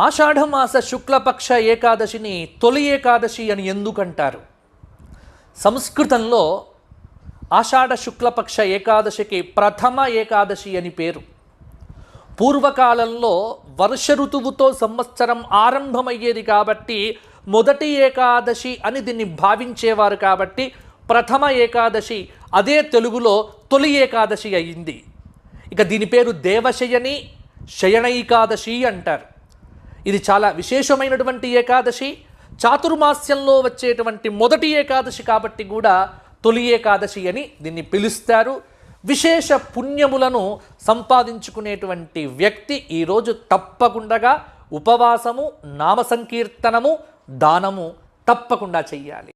ఆషాఢమాస శుక్లపక్ష ఏకాదశిని తొలి ఏకాదశి అని ఎందుకంటారు? సంస్కృతంలో ఆషాఢ శుక్లపక్ష ఏకాదశికి ప్రథమ ఏకాదశి అని పేరు. పూర్వకాలంలో వర్ష ఋతువుతో సంవత్సరం ఆరంభమయ్యేది కాబట్టి మొదటి ఏకాదశి అని దీన్ని భావించేవారు కాబట్టి ప్రథమ ఏకాదశి అదే తెలుగులో తొలి ఏకాదశి అయింది. ఇక దీని పేరు దేవశయని శయనైకాదశి అంటారు. ఇది చాలా విశేషమైనటువంటి ఏకాదశి. చాతుర్మాస్యంలో వచ్చేటువంటి మొదటి ఏకాదశి కాబట్టి కూడా తొలి ఏకాదశి అని దీన్ని పిలుస్తారు. విశేష పుణ్యములను సంపాదించుకునేటువంటి వ్యక్తి ఈరోజు తప్పకుండా ఉపవాసము, నామ సంకీర్తనము, దానము తప్పకుండా చెయ్యాలి.